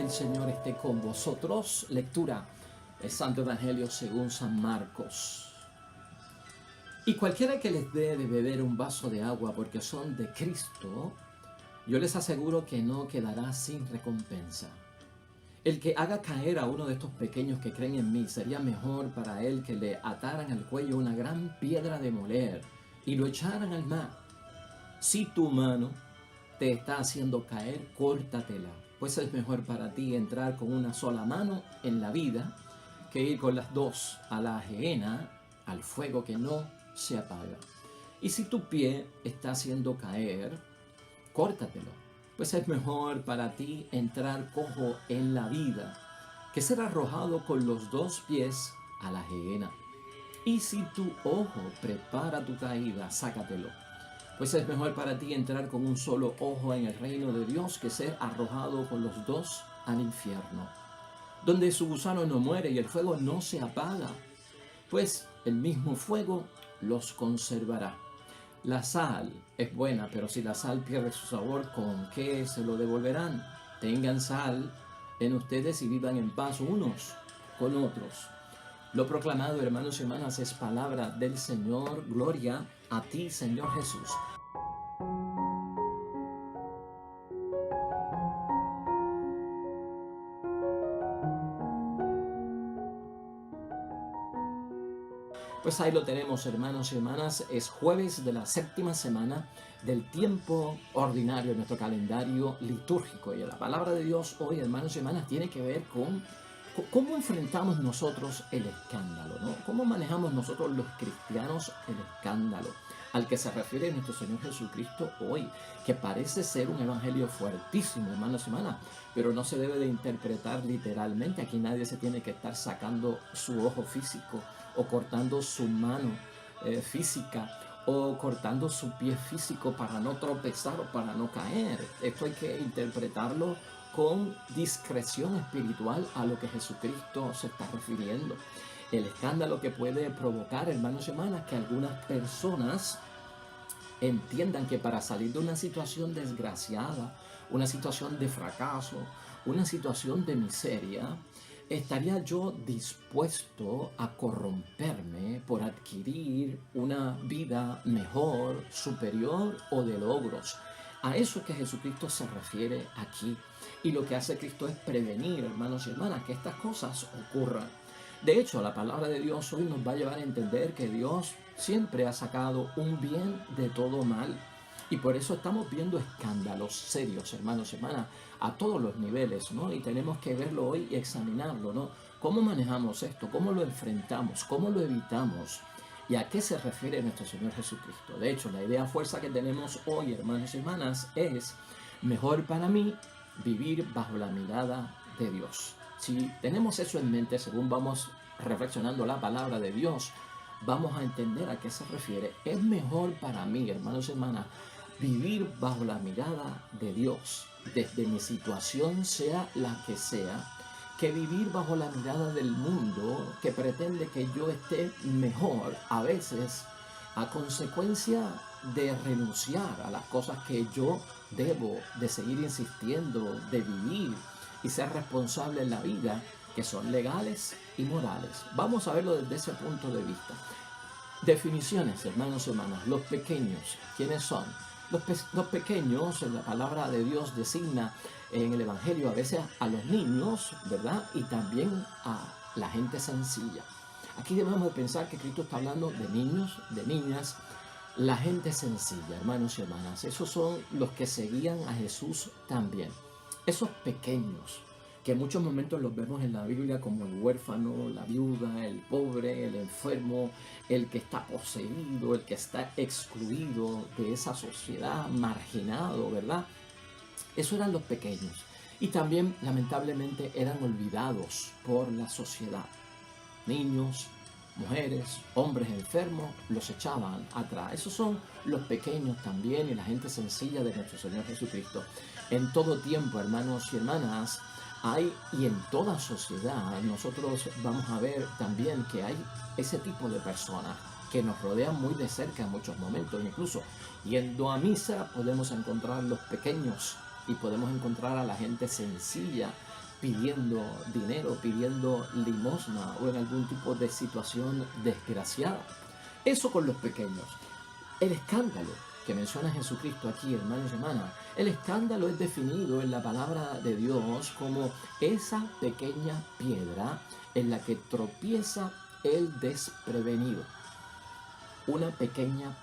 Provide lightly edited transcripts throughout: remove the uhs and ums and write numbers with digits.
del Señor esté con vosotros. Lectura del Santo Evangelio según San Marcos. Y cualquiera que les dé de beber un vaso de agua porque son de Cristo, yo les aseguro que no quedará sin recompensa. El que haga caer a uno de estos pequeños que creen en mí, sería mejor para él que le ataran al cuello una gran piedra de moler y lo echaran al mar. Si tu mano te está haciendo caer, córtatela, pues es mejor para ti entrar con una sola mano en la vida que ir con las dos a la gehenna, al fuego que no se apaga. Y si tu pie está haciendo caer, córtatelo, pues es mejor para ti entrar cojo en la vida que ser arrojado con los dos pies a la gehenna. Y si tu ojo prepara tu caída, sácatelo, pues es mejor para ti entrar con un solo ojo en el reino de Dios que ser arrojado con los dos al infierno, donde su gusano no muere y el fuego no se apaga, pues el mismo fuego los conservará. La sal es buena, pero si la sal pierde su sabor, ¿con qué se lo devolverán? Tengan sal en ustedes y vivan en paz unos con otros. Lo proclamado, hermanos y hermanas, es palabra del Señor. Gloria a ti, Señor Jesús. Pues ahí lo tenemos, hermanos y hermanas. Es jueves de la séptima semana del tiempo ordinario en nuestro calendario litúrgico. Y la palabra de Dios hoy, hermanos y hermanas, tiene que ver con cómo enfrentamos nosotros el escándalo, ¿no? Cómo manejamos nosotros los cristianos el escándalo al que se refiere nuestro Señor Jesucristo hoy, que parece ser un evangelio fuertísimo, hermanos y hermanas, pero no se debe de interpretar literalmente. Aquí nadie se tiene que estar sacando su ojo físico o cortando su mano física o cortando su pie físico para no tropezar o para no caer. Esto hay que interpretarlo con discreción espiritual a lo que Jesucristo se está refiriendo. El escándalo que puede provocar, hermanos y hermanas, que algunas personas entiendan que para salir de una situación desgraciada, una situación de fracaso, una situación de miseria, ¿estaría yo dispuesto a corromperme por adquirir una vida mejor, superior o de logros? A eso es que Jesucristo se refiere aquí. Y lo que hace Cristo es prevenir, hermanos y hermanas, que estas cosas ocurran. De hecho, la palabra de Dios hoy nos va a llevar a entender que Dios siempre ha sacado un bien de todo mal. Y por eso estamos viendo escándalos serios, hermanos y hermanas, a todos los niveles, ¿no? Y tenemos que verlo hoy y examinarlo, ¿no? ¿Cómo manejamos esto? ¿Cómo lo enfrentamos? ¿Cómo lo evitamos? ¿Y a qué se refiere nuestro Señor Jesucristo? De hecho, la idea fuerza que tenemos hoy, hermanos y hermanas, es mejor para mí vivir bajo la mirada de Dios. Si tenemos eso en mente, según vamos reflexionando la palabra de Dios, vamos a entender a qué se refiere. Es mejor para mí, hermanos y hermanas, vivir bajo la mirada de Dios, desde mi situación, sea la que sea, que vivir bajo la mirada del mundo que pretende que yo esté mejor, a veces a consecuencia de renunciar a las cosas que yo debo de seguir insistiendo, de vivir y ser responsable en la vida, que son legales y morales. Vamos a verlo desde ese punto de vista. Definiciones, hermanos y hermanas. Los pequeños, ¿quiénes son? Los pequeños, la palabra de Dios designa en el Evangelio a veces a los niños, ¿verdad? Y también a la gente sencilla. Aquí debemos de pensar que Cristo está hablando de niños, de niñas, la gente sencilla, hermanos y hermanas. Esos son los que seguían a Jesús también. Esos pequeños, que en muchos momentos los vemos en la Biblia como el huérfano, la viuda, el pobre, el enfermo, el que está poseído, el que está excluido de esa sociedad, marginado, ¿verdad? Esos eran los pequeños. Y también, lamentablemente, eran olvidados por la sociedad. Niños, mujeres, hombres enfermos, los echaban atrás. Esos son los pequeños también y la gente sencilla de nuestro Señor Jesucristo. En todo tiempo, hermanos y hermanas, hay, y en toda sociedad, nosotros vamos a ver también que hay ese tipo de personas que nos rodean muy de cerca en muchos momentos. Incluso yendo a misa podemos encontrar los pequeños y podemos encontrar a la gente sencilla pidiendo dinero, pidiendo limosna o en algún tipo de situación desgraciada. Eso con los pequeños. El escándalo que menciona Jesucristo aquí, hermanos y hermanas, el escándalo es definido en la palabra de Dios como esa pequeña piedra en la que tropieza el desprevenido. Una pequeña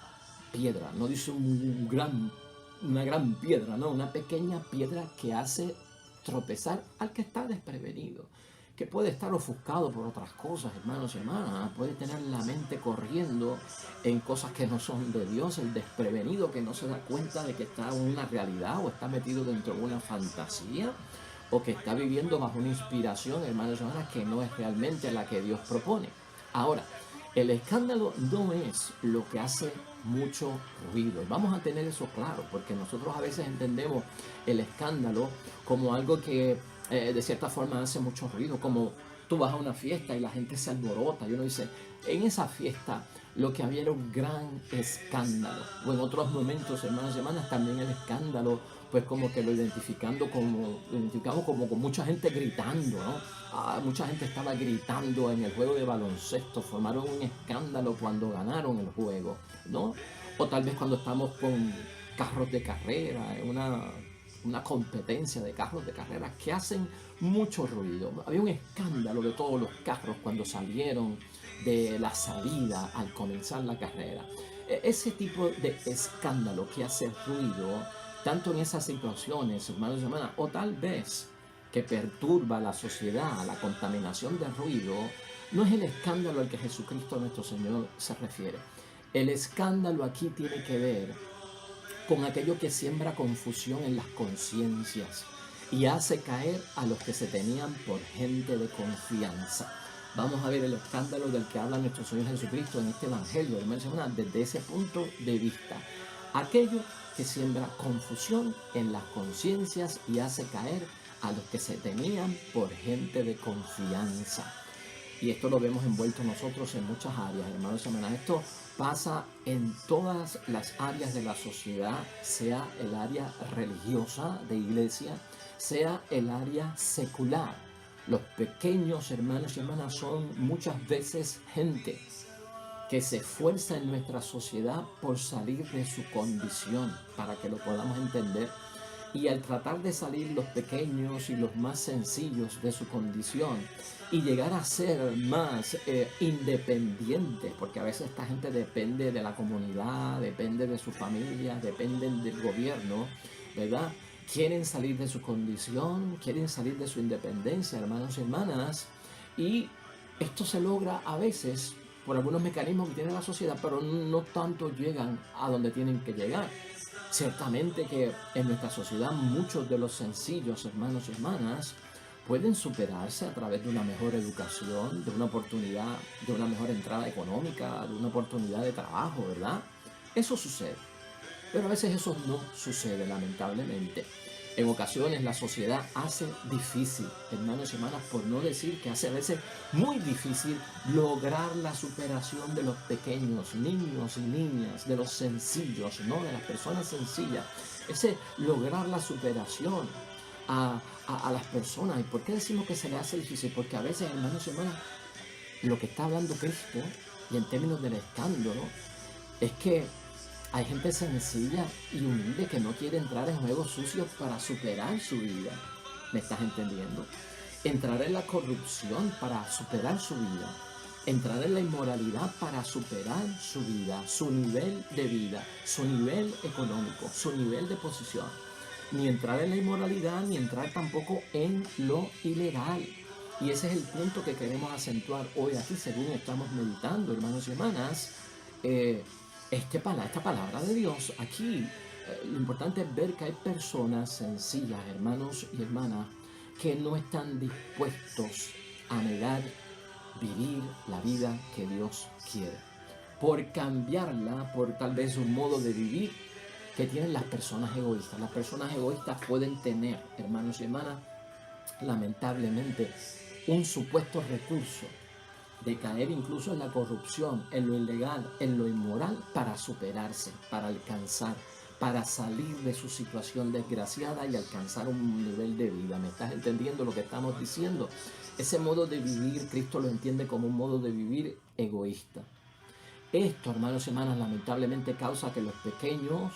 piedra, no dice una gran piedra, no, una pequeña piedra que hace tropezar al que está desprevenido, que puede estar ofuscado por otras cosas, hermanos y hermanas, puede tener la mente corriendo en cosas que no son de Dios, el desprevenido que no se da cuenta de que está en una realidad o está metido dentro de una fantasía o que está viviendo bajo una inspiración, hermanos y hermanas, que no es realmente la que Dios propone. Ahora, el escándalo no es lo que hace mucho ruido. Vamos a tener eso claro, porque nosotros a veces entendemos el escándalo como algo que de cierta forma hace mucho ruido, como tú vas a una fiesta y la gente se alborota y uno dice, en esa fiesta lo que había era un gran escándalo. O en otros momentos, hermanas y hermanas, también el escándalo, pues como que lo identificamos como con mucha gente gritando, ¿no? Mucha gente estaba gritando en el juego de baloncesto, formaron un escándalo cuando ganaron el juego, ¿no? O tal vez cuando estamos con carros de carrera, una competencia de carros de carrera que hacen mucho ruido. Había un escándalo de todos los carros cuando salieron de la salida al comenzar la carrera. Ese tipo de escándalo que hace ruido, tanto en esas situaciones, hermanos y hermanas, o tal vez que perturba la sociedad, la contaminación de ruido, no es el escándalo al que Jesucristo nuestro Señor se refiere. El escándalo aquí tiene que ver con aquello que siembra confusión en las conciencias y hace caer a los que se tenían por gente de confianza. Vamos a ver el escándalo del que habla nuestro Señor Jesucristo en este Evangelio, desde ese punto de vista. Aquello que siembra confusión en las conciencias y hace caer a los que se tenían por gente de confianza. Y esto lo vemos envuelto nosotros en muchas áreas, hermanos y hermanas. Esto pasa en todas las áreas de la sociedad, sea el área religiosa de iglesia, sea el área secular. Los pequeños, hermanos y hermanas, son muchas veces gente que se esfuerza en nuestra sociedad por salir de su condición, para que lo podamos entender. Y al tratar de salir los pequeños y los más sencillos de su condición y llegar a ser más independientes, porque a veces esta gente depende de la comunidad, depende de su familia, dependen del gobierno, ¿verdad? Quieren salir de su condición, quieren salir de su independencia, hermanos y hermanas, y esto se logra a veces por algunos mecanismos que tiene la sociedad, pero no tanto llegan a donde tienen que llegar. Ciertamente que en nuestra sociedad muchos de los sencillos, hermanos y hermanas, pueden superarse a través de una mejor educación, de una oportunidad, de una mejor entrada económica, de una oportunidad de trabajo, ¿verdad? Eso sucede. Pero a veces eso no sucede, lamentablemente. En ocasiones la sociedad hace difícil, hermanos y hermanas, por no decir que hace a veces muy difícil lograr la superación de los pequeños, niños y niñas, de los sencillos, ¿no? De las personas sencillas. Ese lograr la superación a las personas. ¿Y por qué decimos que se le hace difícil? Porque a veces, hermanos y hermanas, lo que está hablando Cristo, y en términos del escándalo, es que hay gente sencilla y humilde que no quiere entrar en juegos sucios para superar su vida. ¿Me estás entendiendo? Entrar en la corrupción para superar su vida. Entrar en la inmoralidad para superar su vida, su nivel de vida, su nivel económico, su nivel de posición. Ni entrar en la inmoralidad, ni entrar tampoco en lo ilegal. Y ese es el punto que queremos acentuar hoy aquí, según estamos meditando, hermanos y hermanas. Esta palabra de Dios aquí, lo importante es ver que hay personas sencillas, hermanos y hermanas, que no están dispuestos a negar vivir la vida que Dios quiere, por cambiarla por tal vez un modo de vivir que tienen las personas egoístas. Las personas egoístas pueden tener, hermanos y hermanas, lamentablemente, un supuesto recurso de caer incluso en la corrupción, en lo ilegal, en lo inmoral, para superarse, para alcanzar, para salir de su situación desgraciada y alcanzar un nivel de vida. ¿Me estás entendiendo lo que estamos diciendo? Ese modo de vivir, Cristo lo entiende como un modo de vivir egoísta. Esto, hermanos y hermanas, lamentablemente causa que los pequeños,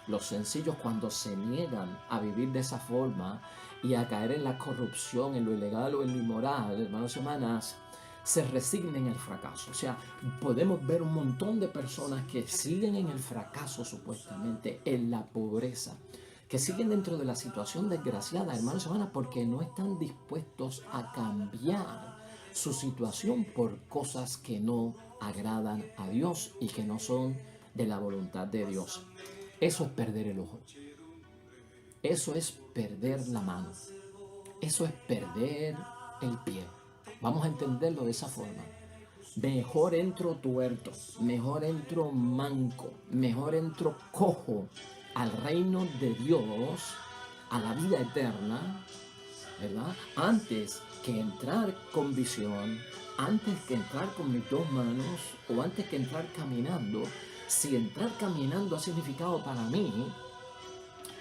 los sencillos, cuando se niegan a vivir de esa forma y a caer en la corrupción, en lo ilegal o en lo inmoral, hermanos y hermanas, se resignen al fracaso. O sea, podemos ver un montón de personas que siguen en el fracaso supuestamente, en la pobreza, que siguen dentro de la situación desgraciada, hermanos y hermanas, porque no están dispuestos a cambiar su situación por cosas que no agradan a Dios y que no son de la voluntad de Dios. Eso es perder el ojo. Eso es perder la mano. Eso es perder el pie. Vamos a entenderlo de esa forma. Mejor entro tuerto, mejor entro manco, mejor entro cojo al reino de Dios, a la vida eterna, ¿verdad? Antes que entrar con visión, antes que entrar con mis dos manos o antes que entrar caminando. Si entrar caminando ha significado para mí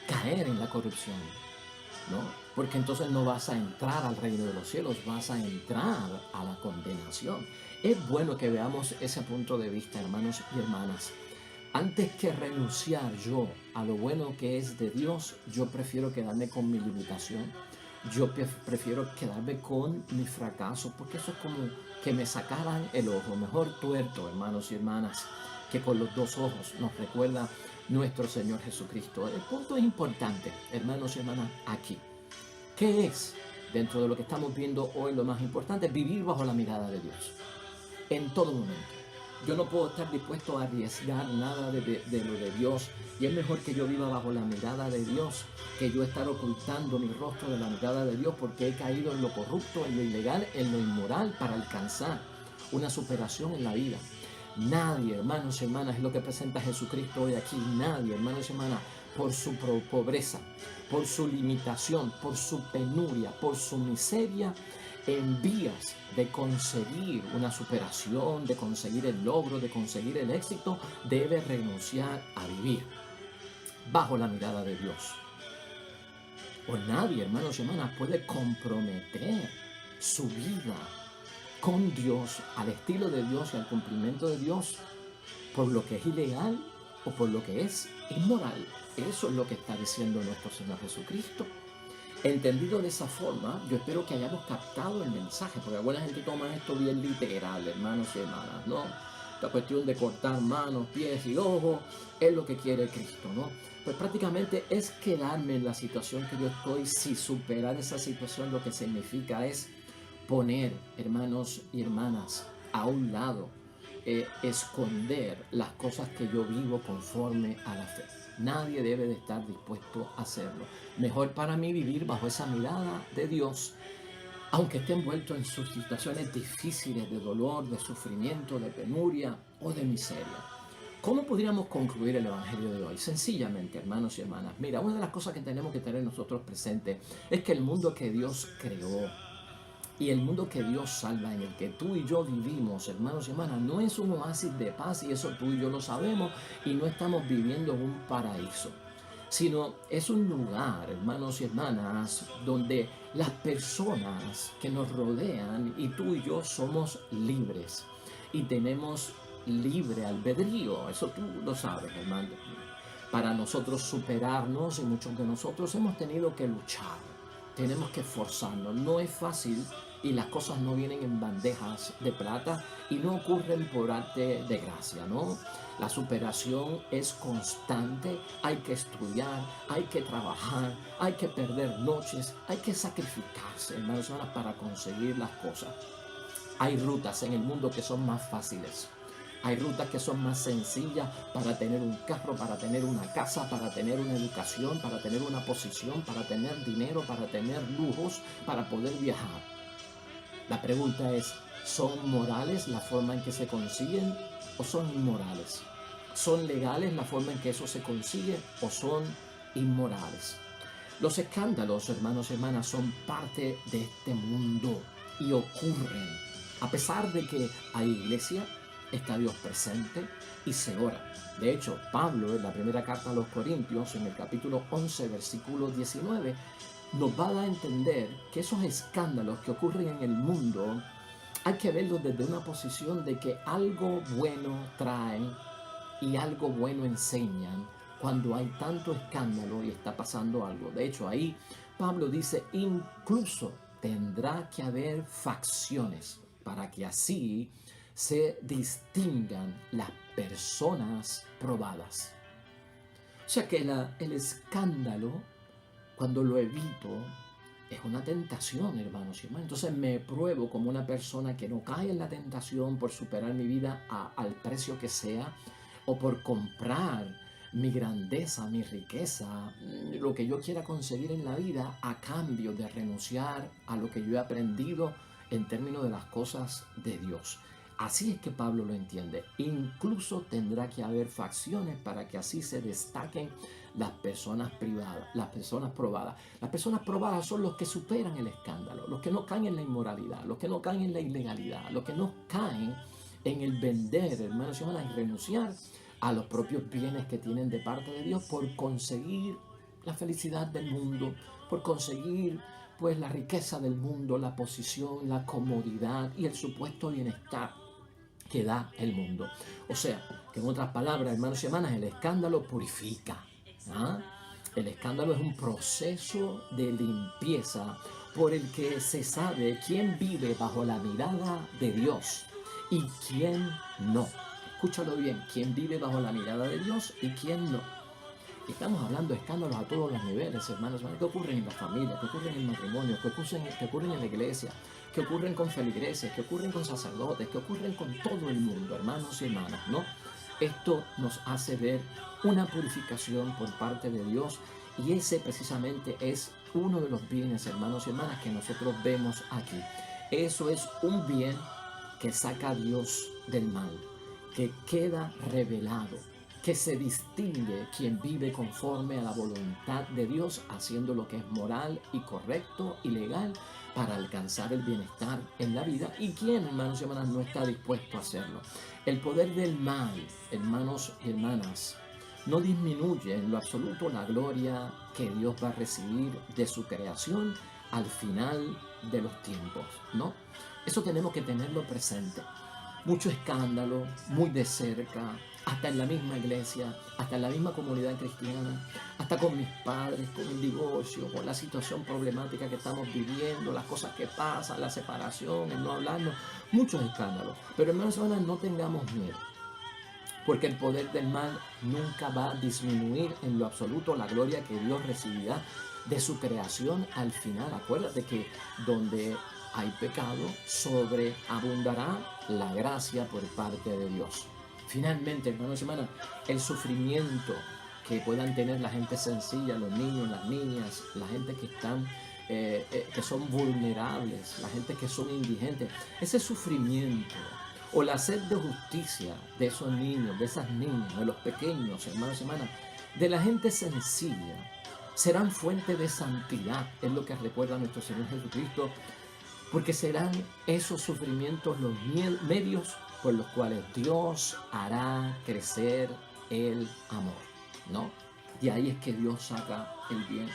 caer en la corrupción, ¿no? Porque entonces no vas a entrar al reino de los cielos, vas a entrar a la condenación. Es bueno que veamos ese punto de vista, hermanos y hermanas. Antes que renunciar yo a lo bueno que es de Dios, yo prefiero quedarme con mi limitación. Yo prefiero quedarme con mi fracaso, porque eso es como que me sacaran el ojo. Mejor tuerto, hermanos y hermanas, que con los dos ojos, nos recuerda nuestro Señor Jesucristo. El punto es importante, hermanos y hermanas, aquí. ¿Qué es, dentro de lo que estamos viendo hoy, lo más importante? Vivir bajo la mirada de Dios, en todo momento. Yo no puedo estar dispuesto a arriesgar nada de lo de Dios, y es mejor que yo viva bajo la mirada de Dios que yo estar ocultando mi rostro de la mirada de Dios, porque he caído en lo corrupto, en lo ilegal, en lo inmoral, para alcanzar una superación en la vida. Nadie, hermanos y hermanas, es lo que presenta Jesucristo hoy aquí. Nadie, hermanos y hermanas, por su pobreza, por su limitación, por su penuria, por su miseria, en vías de conseguir una superación, de conseguir el logro, de conseguir el éxito, debe renunciar a vivir bajo la mirada de Dios. O nadie, hermanos y hermanas, puede comprometer su vida con Dios, al estilo de Dios y al cumplimiento de Dios, por lo que es ilegal o por lo que es inmoral. Eso es lo que está diciendo nuestro Señor Jesucristo. Entendido de esa forma, yo espero que hayamos captado el mensaje, porque alguna gente toma esto bien literal, hermanos y hermanas, ¿no? La cuestión de cortar manos, pies y ojos es lo que quiere Cristo, ¿no? Pues prácticamente es quedarme en la situación que yo estoy. Si superar esa situación, lo que significa es poner, hermanos y hermanas, a un lado, esconder las cosas que yo vivo conforme a la fe. Nadie debe de estar dispuesto a hacerlo. Mejor para mí vivir bajo esa mirada de Dios, aunque esté envuelto en sus situaciones difíciles de dolor, de sufrimiento, de penuria o de miseria. ¿Cómo podríamos concluir el Evangelio de hoy? Sencillamente, hermanos y hermanas, mira, una de las cosas que tenemos que tener nosotros presentes es que el mundo que Dios creó y el mundo que Dios salva, en el que tú y yo vivimos, hermanos y hermanas, no es un oasis de paz, y eso tú y yo lo sabemos, y no estamos viviendo en un paraíso, sino es un lugar, hermanos y hermanas, donde las personas que nos rodean y tú y yo somos libres y tenemos libre albedrío. Eso tú lo sabes, hermano. Para nosotros superarnos, y muchos de nosotros hemos tenido que luchar, tenemos que esforzarnos. No es fácil y las cosas no vienen en bandejas de plata y no ocurren por arte de gracia, ¿no? La superación es constante, hay que estudiar, hay que trabajar, hay que perder noches, hay que sacrificarse, hermanos y hermanas, para conseguir las cosas. Hay rutas en el mundo que son más fáciles. Hay rutas que son más sencillas para tener un carro, para tener una casa, para tener una educación, para tener una posición, para tener dinero, para tener lujos, para poder viajar. La pregunta es, ¿son morales la forma en que se consiguen o son inmorales? ¿Son legales la forma en que eso se consigue o son inmorales? Los escándalos, hermanos y hermanas, son parte de este mundo y ocurren. A pesar de que hay iglesia, está Dios presente y se ora. De hecho, Pablo, en la primera carta a los Corintios, en el capítulo 11, versículo 19, nos va a dar a entender que esos escándalos que ocurren en el mundo hay que verlos desde una posición de que algo bueno traen y algo bueno enseñan cuando hay tanto escándalo y está pasando algo. De hecho, ahí Pablo dice, incluso tendrá que haber facciones para que así se distingan las personas probadas. O sea que el escándalo, cuando lo evito, es una tentación, hermanos y hermanas. Entonces me pruebo como una persona que no cae en la tentación por superar mi vida al precio que sea, o por comprar mi grandeza, mi riqueza, lo que yo quiera conseguir en la vida a cambio de renunciar a lo que yo he aprendido en términos de las cosas de Dios. Así es que Pablo lo entiende. Incluso tendrá que haber facciones para que así se destaquen las personas privadas, las personas probadas. Las personas probadas son los que superan el escándalo, los que no caen en la inmoralidad, los que no caen en la ilegalidad, los que no caen en el vender, hermanos y hermanas, y renunciar a los propios bienes que tienen de parte de Dios por conseguir la felicidad del mundo, por conseguir pues la riqueza del mundo, la posición, la comodidad y el supuesto bienestar que da el mundo. O sea, que en otras palabras, hermanos y hermanas, el escándalo purifica. ¿Ah? El escándalo es un proceso de limpieza por el que se sabe quién vive bajo la mirada de Dios y quién no. Escúchalo bien, quién vive bajo la mirada de Dios y quién no. Estamos hablando de escándalos a todos los niveles, hermanos, que ocurren en la familia, que ocurren en el matrimonio, que ocurren en la iglesia, que ocurren con feligreses, que ocurren con sacerdotes, que ocurren con todo el mundo, hermanos y hermanas, ¿no? Esto nos hace ver una purificación por parte de Dios y ese precisamente es uno de los bienes, hermanos y hermanas, que nosotros vemos aquí. Eso es un bien que saca a Dios del mal, que queda revelado, que se distingue quien vive conforme a la voluntad de Dios, haciendo lo que es moral y correcto y legal para alcanzar el bienestar en la vida, y quien, hermanos y hermanas, no está dispuesto a hacerlo. El poder del mal, hermanos y hermanas, no disminuye en lo absoluto la gloria que Dios va a recibir de su creación al final de los tiempos, ¿no? Eso tenemos que tenerlo presente. Mucho escándalo, muy de cerca, hasta en la misma iglesia, hasta en la misma comunidad cristiana, hasta con mis padres, con el divorcio, con la situación problemática que estamos viviendo, las cosas que pasan, la separación, el no hablarnos, muchos escándalos. Pero hermanos y hermanas, no tengamos miedo, porque el poder del mal nunca va a disminuir en lo absoluto la gloria que Dios recibirá de su creación al final. Acuérdate que donde hay pecado, sobreabundará la gracia por parte de Dios. Finalmente, hermanos y hermanas, el sufrimiento que puedan tener la gente sencilla, los niños, las niñas, la gente que están, que son vulnerables, la gente que son indigentes, ese sufrimiento o la sed de justicia de esos niños, de esas niñas, de los pequeños, hermanos y hermanas, de la gente sencilla, serán fuente de santidad, es lo que recuerda nuestro Señor Jesucristo, porque serán esos sufrimientos los medios por los cuales Dios hará crecer el amor, ¿no? Y ahí es que Dios saca el bien.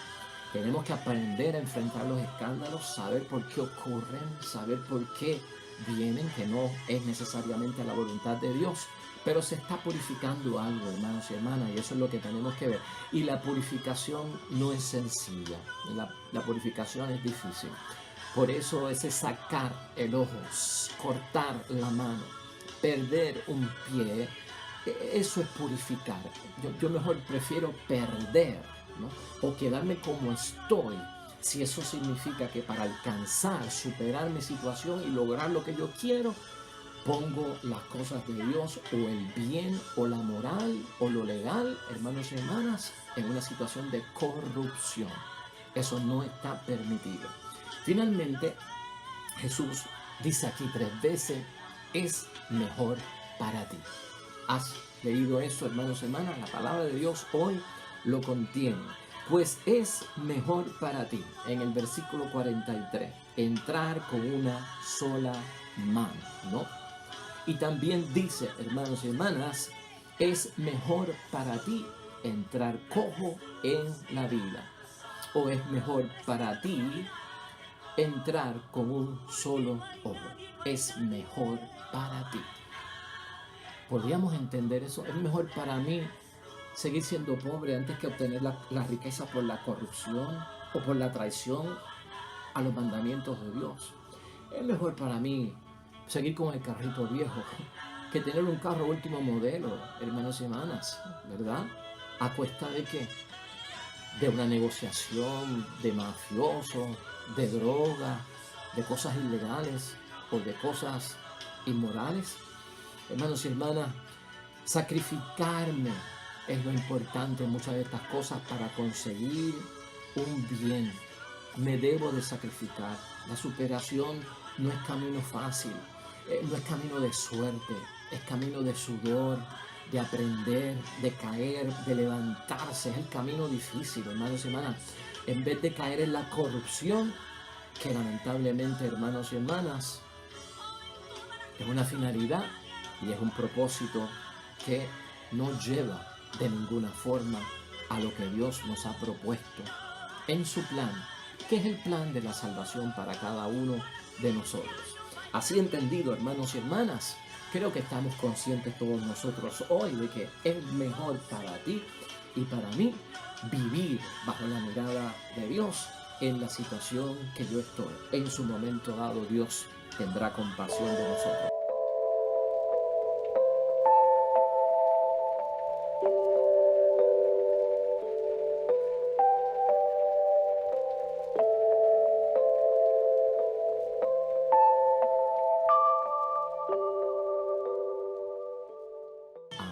Tenemos que aprender a enfrentar los escándalos, saber por qué ocurren, saber por qué vienen, que no es necesariamente la voluntad de Dios, pero se está purificando algo, hermanos y hermanas, y eso es lo que tenemos que ver. Y la purificación no es sencilla, la purificación es difícil. Por eso ese sacar el ojo, cortar la mano, perder un pie, eso es purificar. Yo mejor prefiero perder, ¿no? O quedarme como estoy, si eso significa que para alcanzar, superar mi situación y lograr lo que yo quiero, pongo las cosas de Dios o el bien o la moral o lo legal, hermanos y hermanas, en una situación de corrupción. Eso no está permitido. Finalmente, Jesús dice aquí 3 veces, es mejor para ti. ¿Has leído eso, hermanos y hermanas? La palabra de Dios hoy lo contiene. Pues es mejor para ti, en el versículo 43, entrar con una sola mano, ¿no? Y también dice, hermanos y hermanas, es mejor para ti entrar cojo en la vida. O es mejor para ti entrar con un solo ojo. Es mejor para ti. ¿Podríamos entender eso? Es mejor para mí seguir siendo pobre antes que obtener la riqueza por la corrupción o por la traición a los mandamientos de Dios. Es mejor para mí seguir con el carrito viejo que tener un carro último modelo, hermanos y hermanas, ¿verdad? ¿A cuesta de qué? De una negociación de mafiosos, de droga, de cosas ilegales o de cosas inmorales. Hermanos y hermanas, sacrificarme es lo importante en muchas de estas cosas para conseguir un bien. Me debo de sacrificar. La superación no es camino fácil, no es camino de suerte, es camino de sudor, de aprender, de caer, de levantarse. Es el camino difícil, hermanos y hermanas. En vez de caer en la corrupción, que lamentablemente, hermanos y hermanas, es una finalidad y es un propósito que no lleva de ninguna forma a lo que Dios nos ha propuesto en su plan, que es el plan de la salvación para cada uno de nosotros. Así entendido, hermanos y hermanas, creo que estamos conscientes todos nosotros hoy de que es mejor para ti y para mí vivir bajo la mirada de Dios en la situación que yo estoy. En su momento dado, Dios tendrá compasión de nosotros.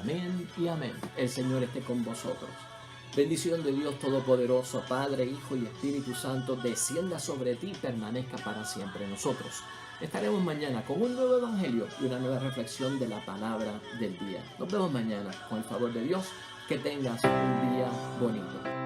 Amén y amén. El Señor esté con vosotros. Bendición de Dios Todopoderoso, Padre, Hijo y Espíritu Santo, descienda sobre ti y permanezca para siempre en nosotros. Estaremos mañana con un nuevo evangelio y una nueva reflexión de la palabra del día. Nos vemos mañana con el favor de Dios. Que tengas un día bonito.